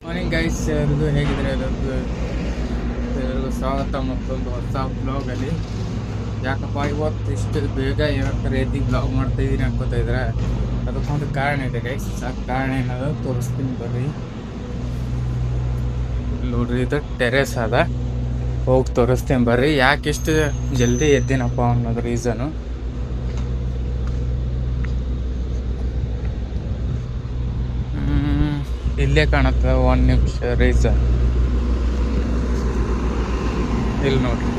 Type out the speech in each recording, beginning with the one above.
Morning guys, ಎಲ್ಲರಿಗೂ ಹೇಗಿದ್ರೆ ಎಲ್ಲರಿಗೂ ಸ್ವಾಗತ ಮತ್ತೊಂದು ಹೊಸ ಬ್ಲಾಗಲ್ಲಿ. ಯಾಕಪ್ಪ ಇವತ್ತು ಇಷ್ಟು ಬೇಗ ಏನಂತ ರೀತಿ ಬ್ಲಾಗ್ ಮಾಡ್ತಾ ಇದ್ದೀನಿ ಅನ್ಕೋತಾ ಇದ್ರೆ ಅದಕ್ಕೊಂದು ಕಾರಣ ಇದೆ ಗೈಸ್. ಆ ಕಾರಣ ಏನಾದ್ರು ತೋರಿಸ್ತೀನಿ ಬರ್ರಿ. ನೋಡ್ರಿ, ಇದು ಟೆರೆಸ್ ಅದ, ಹೋಗಿ ತೋರಿಸ್ತೀನಿ ಬರ್ರಿ. ಯಾಕೆ ಇಷ್ಟು ಜಲ್ದಿ ಎದ್ದೀನಪ್ಪ ಅನ್ನೋದು ರೀಸನು. ಇಲ್ಲೇ ಕಾಣುತ್ತೆ ಒಂದು ನಿಮಿಷ ರೀಸನ್. ಇಲ್ಲಿ ನೋಡ್ರಿ,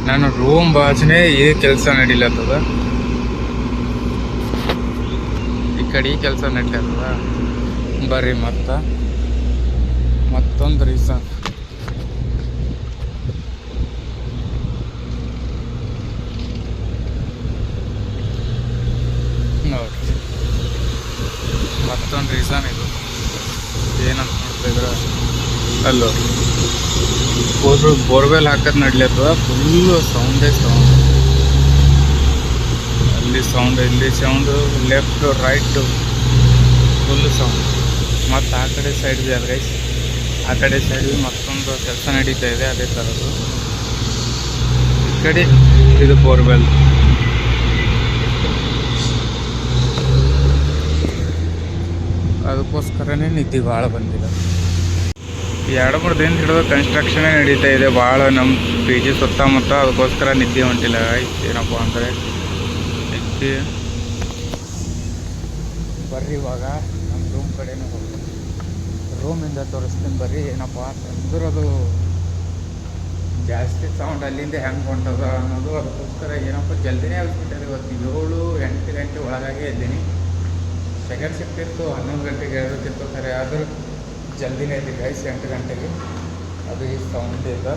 ನಾನು ರೂಮ್ ಬಾಜುನೇ ಈ ಕೆಲಸ ನಡಿಲತ್ತದ, ಈ ಕಡೆ ಈ ಕೆಲಸ ನಡಿಲತ್ತದ ಬರ್ರಿ. ಮತ್ತೊಂದು ರೀಸನ್ ನೋಡ್ರಿ, ಮತ್ತೊಂದು ರೀಸನ್ ಇದು ಏನಂತ ನೋಡ್ತಿದ್ರ ಅಲ್ಲೋ ಬೋರ್ವೆಲ್ ಹಾಕೋದು ನಡ್ಲತ್ತದ. ಫುಲ್ಲು ಸೌಂಡೇ ಸೌಂಡ್, ಅಲ್ಲಿ ಸೌಂಡ್, ಇಲ್ಲಿ sound, left right full sound. ಮತ್ತು ಆ ಕಡೆ ಸೈಡ್ ಬಿ ಆದರೆ ಆ ಕಡೆ ಸೈಡ್ ಬಿ ಮತ್ತೊಂದು ಕೆಲಸ ನಡೀತಾ ಇದೆ ಅದೇ ಥರದ್ದು. ಈ ಕಡೆ ಇದು ಬೋರ್ವೆಲ್. ಅದಕ್ಕೋಸ್ಕರನೇ ನಿದ್ದೆ ಭಾಳ ಬಂದಿಲ್ಲ. 2-3 ದಿನ ಹಿಡಿದು ಕನ್ಸ್ಟ್ರಕ್ಷನೇ ನಡೀತಾ ಇದೆ ಭಾಳ ನಮ್ಮ ಪಿ ಜಿ ಸುತ್ತಮುತ್ತ. ಅದಕ್ಕೋಸ್ಕರ ನಿದ್ದೆ ಹೊಂಟಿಲ್ಲ. ಏನಪ್ಪ ಅಂದರೆ ನಿದ್ದೆ ಬರ್ರಿ. ಇವಾಗ ನಮ್ಮ ರೂಮ್ ಕಡೆನೂ ಹೋಗ್ತೀನಿ, ರೂಮಿಂದ ತೋರಿಸ್ತೀನಿ ಬರ್ರಿ. ಏನಪ್ಪ ಅಂತಂದ್ರೆ ಅದು ಜಾಸ್ತಿ ಸೌಂಡ್ ಅಲ್ಲಿಂದ ಹೆಂಗೆ ಹೊಂಟದ ಅನ್ನೋದು. ಅದಕ್ಕೋಸ್ಕರ ಏನಪ್ಪ ಜಲ್ದಿನೇ ಆಗಿಬಿಟ್ಟದೆ. ಇವತ್ತು 7-8 ಗಂಟೆ ಒಳಗಾಗಿ ಎದ್ದೀನಿ. ಸೆಕೆಂಡ್ ಶಿಫ್ಟ್ ಇತ್ತು, 11 ಗಂಟೆಗೆ ಹೇಳಬೇಕಿತ್ತು ಖರೆ, ಆದರೂ ಜಲ್ದಿನೇ ಇದ್ದೀವಿ ಗೈಸ್ 8 ಗಂಟೆಗೆ. ಅದು ಈ ಸೌಂಡ್ ಇಲ್ಲ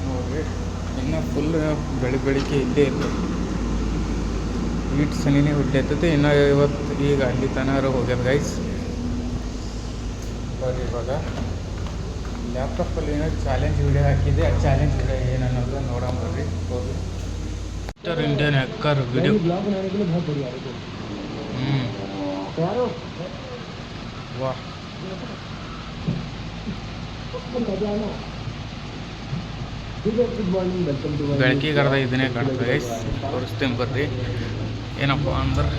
ನೋಡಿರಿ. ಇನ್ನೂ ಫುಲ್ ಬೆಳಿಗ್ಗೆ ಇಲ್ಲೇ ಇತ್ತು, ಈಟ್ ಸನಿನೇ ಹುಟ್ಟೈತೈತೆ. ಇನ್ನೂ ಇವತ್ತು ಈಗ ಅಲ್ಲಿ ತನಕ ಹೋಗ್ಯದ ಗೈಸ್. ಬರ್ರಿ ಇವಾಗ ಲ್ಯಾಪ್ಟಾಪಲ್ಲಿ ಏನೋ ಚಾಲೆಂಜ್ ವಿಡಿಯೋ ಹಾಕಿದೆ. ಆ ಚಾಲೆಂಜ್ ವಿಡಿಯೋ ಏನನ್ನೋದು ನೋಡೋಣ ಬರ್ರಿ. ಹೋಗಿ ಇಂಡಿಯನ್ ಹ್ಯಾಕರ್ ವಿಡಿಯೋ. ವಾಹ್, ಬೆಳಕಿಗಾರದ ಇದನ್ನೇ ಕಾಣ್ತದೆ ಗೈಸ್, ತೋರಿಸ್ತೀನಿ ಬರ್ರಿ. ಏನಪ್ಪ ಅಂದ್ರೆ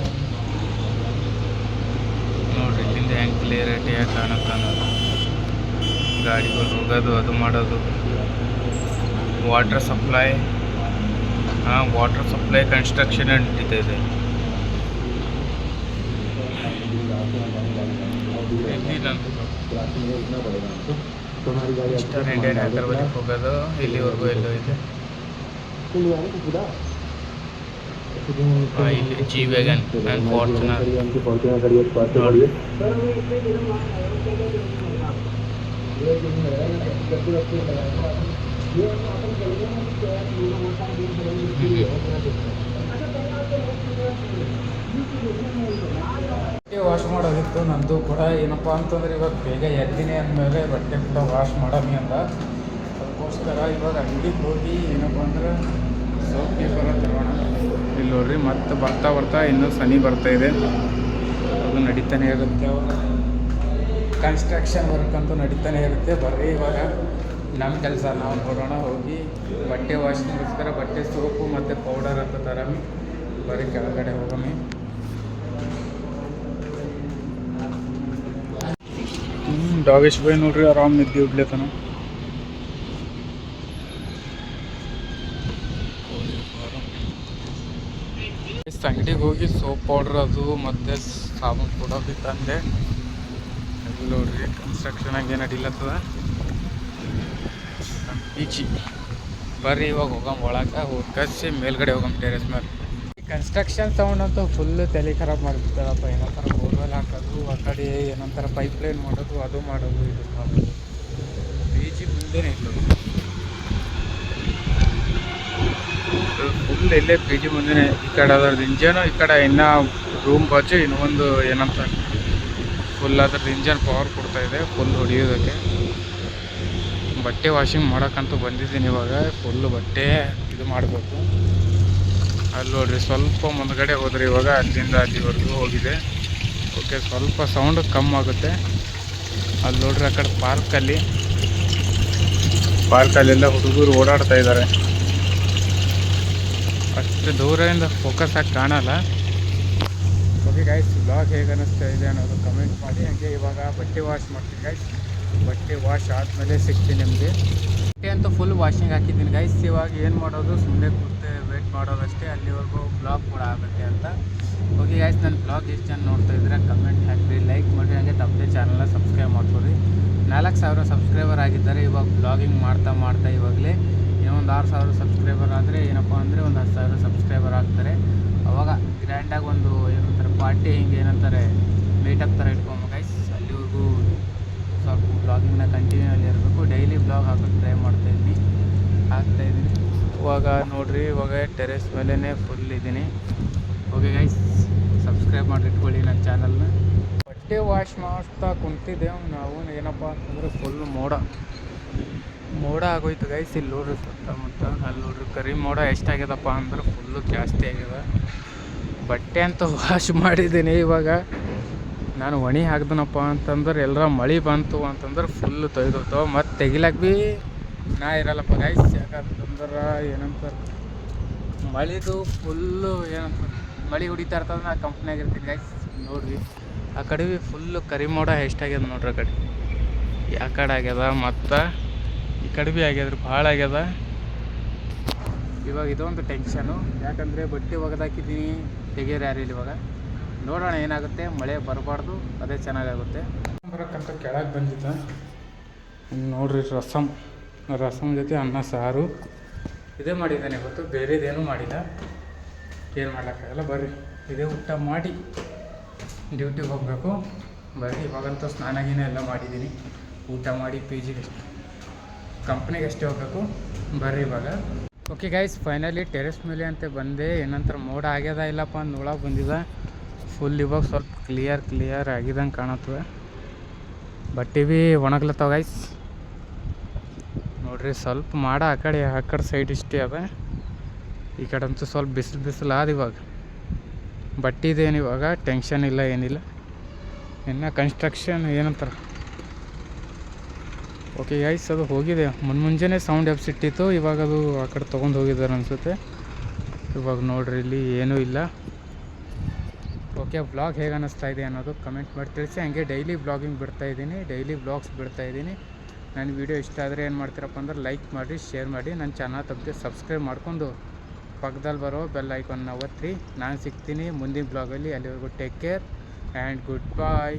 ನೋಡ್ರಿ, ಇಲ್ಲಿಂದ ಹೆಂಗೆ ಕ್ಲಿಯರಿಟಿಯಾಗಿ ಕಾಣುತ್ತೆ ಅನ್ನೋದು. ಗಾಡಿಗಳು ಹೋಗೋದು, ಅದು ಮಾಡೋದು. ವಾಟರ್ ಸಪ್ಲೈ ಕನ್ಸ್ಟ್ರಕ್ಷನ್ ನಡೀತಾ ಇದೆ. ಮಿಸ್ಟರ್ ಇಂಡಿಯನ್ ಹ್ಯಾಕರ್ ಬಳಿ ಹೋಗೋದು ಇಲ್ಲಿವರೆಗೂ ಎಲ್ಲೋ ಇದೆ. ಇಲ್ಲಿ ಜಿ ವ್ಯಾಗನ್ ಆ್ಯಂಡ್ ಫಾರ್ಚುನರ್ ನೋಡಿ. ವಾಶ್ ಮಾಡೋದಿತ್ತು ನಂದು ಕೂಡ. ಏನಪ್ಪ ಅಂತಂದ್ರೆ ಇವಾಗ ಬೇಗ ಎದ್ದಿನಿ ಅಂದಮೇಲೆ ಬಟ್ಟೆ ಕೂಡ ವಾಶ್ ಮಾಡೋಮಿ ಅಂತ. ಅದಕ್ಕೋಸ್ಕರ ಇವಾಗ ಅಂಗಡಿಗೆ ಹೋಗಿ ಏನಪ್ಪ ಅಂದ್ರೆ ಸೋಪ್ ಪೇಪರ ತರೋಣ. ಇಲ್ಲಿ ನೋಡ್ರಿ, ಮತ್ತೆ ಬರ್ತಾ ಇನ್ನೂ ಸನಿ ಬರ್ತಾಯಿದೆ. ಅದು ನಡೀತಾನೆ ಇರುತ್ತೆ, ಕನ್ಸ್ಟ್ರಕ್ಷನ್ ವರ್ಕ್ ಅಂತೂ ನಡೀತಾನೆ ಇರುತ್ತೆ. ಬರ್ರಿ ಇವಾಗ ನಮ್ಮ ಕೆಲಸ ನಾವು ನೋಡೋಣ. ಹೋಗಿ ಬಟ್ಟೆ ವಾಶ್ಗೋಸ್ಕರ ಬಟ್ಟೆ ಸೋಪು ಮತ್ತು ಪೌಡರ್ ಅಂತ ತರಮಿ. ಬರೀ ಕೆಳಗಡೆ ಹೋಗಮಿ. ಡಾಗೇಶ್ ಬಾಯ್ ನೋಡ್ರಿ, ಆರಾಮ್ ನಿದ್ದೆ ಉಡ್ಲೇತಾನ. ಅಂಗಡಿಗೆ ಹೋಗಿ ಸೋಪ್ ಪೌಡ್ರ್ ಅದು ಮತ್ತು ಸಾಬೂನು ಕೂಡ ತಂದೆ. ಅಲ್ಲಿ ನೋಡ್ರಿ, ಕನ್ಸ್ಟ್ರಕ್ಷನಾಗ ಏನು ಅಡಿಲತ್ತದ ಈಚಿ. ಬರ್ರಿ ಇವಾಗ ಹೋಗಮ್ ಒಳಗೆ. ಹೋಗಿ ಮೇಲ್ಗಡೆ ಹೋಗಮ್ ಟೆರೆಸ್ ಮೇಲೆ. ಕನ್ಸ್ಟ್ರಕ್ಷನ್ ಸೌಂಡ್ ಅಂತೂ ಫುಲ್ಲು ತಲೆ ಖರಾಬ್ ಮಾಡಿಬಿಡ್ತಾರಪ್ಪ. ಏನಂತಾರೆ ಬೋರ್ವೆಲ್ ಹಾಕೋದು, ಆ ಕಡೆ ಏನಂತಾರೆ ಪೈಪ್ಲೈನ್ ಮಾಡೋದು, ಅದು ಮಾಡೋದು, ಇದು ಮಾಡೋದು. ಪಿ ಜಿ ಮುಂದೆನೇ ಇಲ್ಲ, ಫುಲ್ ಇಲ್ಲೇ ಪಿ ಜಿ ಮುಂದೆನೇ. ಈ ಕಡೆ ಅದ್ರದ್ದು ಇಂಜನು, ಈ ಕಡೆ ಇನ್ನೂ ರೂಮ್ ಬಾಜು ಇನ್ನೊಂದು ಏನಂತಾರೆ ಫುಲ್ ಅದ್ರದ್ದು ಇಂಜನ್ ಪವರ್ ಕೊಡ್ತಾಯಿದೆ ಫುಲ್ ಹೊಡಿಯೋದಕ್ಕೆ. ಬಟ್ಟೆ ವಾಷಿಂಗ್ ಮಾಡೋಕ್ಕಂತೂ ಬಂದಿದ್ದೀನಿ ಇವಾಗ. ಫುಲ್ಲು ಬಟ್ಟೆ ಇದು ಮಾಡಬೇಕು. ಅಲ್ಲಿ ನೋಡ್ರಿ, ಸ್ವಲ್ಪ ಮುಂದ್ಗಡೆ ಹೋದ್ರೆ ಇವಾಗ ಅಲ್ಲಿಂದ ಅಲ್ಲಿವರೆಗೂ ಹೋಗಿದೆ. ಓಕೆ, ಸ್ವಲ್ಪ ಸೌಂಡ್ ಕಮ್ಮಿ ಆಗುತ್ತೆ. ಅಲ್ಲಿ ನೋಡ್ರಿ ಆ ಕಡೆ ಪಾರ್ಕಲ್ಲೆಲ್ಲ ಹುಡುಗರು ಓಡಾಡ್ತಾ ಇದ್ದಾರೆ. ಅಷ್ಟು ದೂರದಿಂದ ಫೋಕಸ್ ಆಗಿ ಕಾಣಲ್ಲ. ಓಕೆ ಗೈಸ್, ಬ್ಲಾಗ್ ಹೇಗೆ ಅನ್ನಿಸ್ತಾ ಇದೆ ಅನ್ನೋದು ಕಮೆಂಟ್ ಮಾಡಿ. ಹಾಗೆ ಇವಾಗ ಬಟ್ಟೆ ವಾಶ್ ಮಾಡ್ತೀನಿ ಗೈಸ್. ಬಟ್ಟೆ ವಾಶ್ ಆದಮೇಲೆ ಸಿಗ್ತೀನಿ ನಿಮಗೆ. ಬಟ್ಟೆ ಅಂತೂ ಫುಲ್ ವಾಷಿಂಗ್ ಹಾಕಿದ್ದೀನಿ ಗೈಸ್. ಇವಾಗ ಏನು ಮಾಡೋದು, ಸುಮ್ಮನೆ ಕೂತೆ ವೇಟ್ ಮಾಡೋದಷ್ಟೇ, ಅಲ್ಲಿವರೆಗೂ ಬ್ಲಾಗ್ ಕೂಡ ಆಗುತ್ತೆ ಅಂತ. ಓಕೆ ಗೈಸ್, ನನ್ನ ಬ್ಲಾಗ್ ಎಷ್ಟು ಜನ ನೋಡ್ತಾ ಇದ್ರೆ ಕಮೆಂಟ್ ಹಾಕಿರಿ, ಲೈಕ್ ಮಾಡಿರಿ, ಹಾಗೆ ತಪ್ಪದೆ ಚಾನಲ್ನ ಸಬ್ಸ್ಕ್ರೈಬ್ ಮಾಡ್ಕೊರಿ. 4000 ಸಬ್ಸ್ಕ್ರೈಬರ್ ಆಗಿದ್ದಾರೆ ಇವಾಗ ಬ್ಲಾಗಿಂಗ್ ಮಾಡ್ತಾ ಇವಾಗಲೇ. ಇನ್ನೊಂದು 6000 ಸಬ್ಸ್ಕ್ರೈಬರ್ ಆದರೆ ಏನಪ್ಪ ಅಂದರೆ ಒಂದು 10,000 ಸಬ್ಸ್ಕ್ರೈಬರ್ ಆಗ್ತಾರೆ. ಅವಾಗ ಗ್ರ್ಯಾಂಡಾಗಿ ಒಂದು ಏನಂತಾರೆ ಪಾರ್ಟಿ, ಹಿಂಗೆ ಏನಂತಾರೆ ಮೀಟಪ್ ಥರ ಇಟ್ಕೊಂಬ ಗೈಸ್. ಅಲ್ಲಿವರೆಗೂ ಸ್ವಲ್ಪ ಬ್ಲಾಗಿಂಗ್ನ ಕಂಟಿನ್ಯೂ ಅಲ್ಲಿ ಇರಬೇಕು. ಡೈಲಿ ಬ್ಲಾಗ್ ಹಾಕೋಕ್ಕೆ ಟ್ರೈ ಮಾಡ್ತಾಯಿದ್ದೀನಿ. ಇವಾಗ ನೋಡಿರಿ, ಇವಾಗ ಟೆರೆಸ್ ಮೇಲೇ ಫುಲ್ ಇದ್ದೀನಿ. ಓಕೆ ಗೈಸ್, ಸಬ್ಸ್ಕ್ರೈಬ್ ಮಾಡಿ ಇಟ್ಕೊಳ್ಳಿ ನನ್ನ ಚಾನಲ್ನ. ಬಟ್ಟೆ ವಾಶ್ ಮಾಡ್ತಾ ಕುಂತಿದ್ದೆವು ನಾವು. ಏನಪ್ಪ ಅಂತಂದರೆ ಫುಲ್ ಮೋಡ ಆಗೋಯ್ತು ಗೈಸ್. ಇಲ್ಲಿ ನೋಡ್ರಿ ಸುತ್ತಮುತ್ತ, ಅಲ್ಲಿ ನೋಡ್ರಿ ಕರಿ ಮೋಡ ಎಷ್ಟಾಗ್ಯದಪ್ಪ ಅಂದ್ರೆ ಫುಲ್ಲು ಜಾಸ್ತಿ ಆಗ್ಯದ. ಬಟ್ಟೆ ಅಂತ ವಾಶ್ ಮಾಡಿದ್ದೀನಿ. ಇವಾಗ ನಾನು ಒಣಿ ಹಾಕ್ದನಪ್ಪ ಅಂತಂದ್ರೆ ಎಲ್ಲರ ಮಳೆ ಬಂತು ಅಂತಂದ್ರೆ ಫುಲ್ಲು ತೊಯ್ದೋಗ್ತಾವೆ. ಮತ್ತು ತೆಗಿಲಕ್ಕೆ ಭೀ ನಾ ಇರಲ್ಲಪ್ಪ ಗೈಸ್. ಯಾಕಂತಂದ್ರೆ ಏನಂತಾರೆ ಮಳೆದು ಫುಲ್ಲು ಏನಂತಾರೆ ಮಳೆ ಹೊಡಿತಾ ಇರ್ತದೆ. ನಾ ಕಂಪ್ನಿಯಾಗ ಇರ್ತೀನಿ ಗೈಸ್. ನೋಡ್ರಿ ಆ ಕಡೆ ಭೀ ಫುಲ್ಲು ಕರಿ ಮೋಡ ಎಷ್ಟಾಗ್ಯದ ನೋಡ್ರಿ. ಆ ಕಡೆ ಆ ಕಡೆ ಆಗ್ಯದ, ಮತ್ತು ಈ ಕಡೆ ಭೀ ಆಗ್ಯದ್ರಿ, ಭಾಳ ಆಗ್ಯದ. ಇವಾಗ ಇದೊಂದು ಟೆನ್ಷನು, ಯಾಕಂದರೆ ಬಟ್ಟೆ ಒಗೆದಾಕಿದ್ದೀನಿ, ತೆಗಿಯೋರು ಯಾರಿಲ್ಲ. ಇವಾಗ ನೋಡೋಣ ಏನಾಗುತ್ತೆ. ಮಳೆ ಬರಬಾರ್ದು, ಅದೇ ಚೆನ್ನಾಗಾಗುತ್ತೆ. ಬರೋಕ್ಕಂತ ಕೆಳಗೆ ಬಂದಿದ್ದ ನೋಡ್ರಿ. ರಸಮ್ ಜೊತೆ ಅನ್ನ ಸಾರು ಇದೇ ಮಾಡಿದ್ದಾನೆ ಇವತ್ತು, ಬೇರೆದೇನೂ ಮಾಡಿಲ್ಲ. ಏನು ಮಾಡೋಕ್ಕಾಗಲ್ಲ. ಬರ್ರಿ, ಇದೇ ಊಟ ಮಾಡಿ ಡ್ಯೂಟಿಗೆ ಹೋಗಬೇಕು. ಬರ್ರಿ, ಇವಾಗಂತೂ ಸ್ನಾನ ಗೀನ ಎಲ್ಲ ಮಾಡಿದ್ದೀನಿ. ಊಟ ಮಾಡಿ ಕಂಪ್ನಿಗೆ ಅಷ್ಟೇ ಹೋಗಬೇಕು. ಬರ್ರಿ ಇವಾಗ. ಓಕೆ ಗೈಸ್, ಫೈನಲಿ ಟೆರೆಸ್ ಮೇಲೆ ಅಂತ ಬಂದೆ. ಏನಂತಾರೆ ಮೋಡ ಆಗ್ಯದ ಇಲ್ಲಪ್ಪ ಅಂತ ನೋಡಕ್ಕೆ ಬಂದಿದ್ದ. ಫುಲ್ ಇವಾಗ ಸ್ವಲ್ಪ ಕ್ಲಿಯರ್ ಆಗಿದಂಗೆ ಕಾಣತ್ತವೆ. ಬಟ್ಟೆ ಭೀ ಒಣಗ್ಲತ್ತವ ಗೈಸ್. ನೋಡ್ರಿ, ಸ್ವಲ್ಪ ಮಾಡ ಆ ಕಡೆ ಸೈಡ್ ಇಷ್ಟೇ ಅದ. ಈ ಕಡೆ ಅಂತೂ ಸ್ವಲ್ಪ ಬಿಸಿಲು ಆದ. ಇವಾಗ ಬಟ್ಟಿದೇನು ಇವಾಗ ಟೆನ್ಷನ್ ಇಲ್ಲ, ಏನಿಲ್ಲ. ಇನ್ನು ಕನ್ಸ್ಟ್ರಕ್ಷನ್ ಏನಂತಾರೆ. ಓಕೆ ಗೈಸ್, ಅದು ಹೋಗಿದೆ. ಮುಂಜಾನೆ ಸೌಂಡ್ ಎಬ್ಸಿಟ್ಟಿತ್ತು. ಇವಾಗ ಅದು ಆ ಕಡೆ ತೊಗೊಂಡು ಹೋಗಿದ್ದಾರೆ ಅನಿಸುತ್ತೆ. ಇವಾಗ ನೋಡ್ರಿ, ಇಲ್ಲಿ ಏನೂ ಇಲ್ಲ. ಓಕೆ, ವ್ಲಾಗ್ ಹೇಗೆ ಅನ್ನಿಸ್ತಾ ಇದೆ ಅನ್ನೋದು ಕಮೆಂಟ್ ಮಾಡಿ ತಿಳಿಸಿ. ಹಾಗೆ ಡೈಲಿ ವ್ಲಾಗಿಂಗ್ ಬಿಡ್ತಾಯಿದ್ದೀನಿ, ಡೈಲಿ ವ್ಲಾಗ್ಸ್ ಬಿಡ್ತಾಯಿದ್ದೀನಿ. ನನ್ನ ವೀಡಿಯೋ ಇಷ್ಟ ಆದರೆ ಏನು ಮಾಡ್ತೀರಪ್ಪ ಅಂದ್ರೆ ಲೈಕ್ ಮಾಡಿ, ಶೇರ್ ಮಾಡಿ. ನನ್ನ ಚಾನಲ್ ತಪ್ಪದೆ ಸಬ್ಸ್ಕ್ರೈಬ್ ಮಾಡ್ಕೊಂಡು ಪಕ್ಕದಲ್ಲಿ ಬರೋ ಬೆಲ್ ಐಕಾನ್ನ ಒತ್ತಿರಿ. ನಾನು ಸಿಗ್ತೀನಿ ಮುಂದಿನ ಬ್ಲಾಗಲ್ಲಿ. ಅಲ್ಲಿವರೆಗೂ take care and good bye.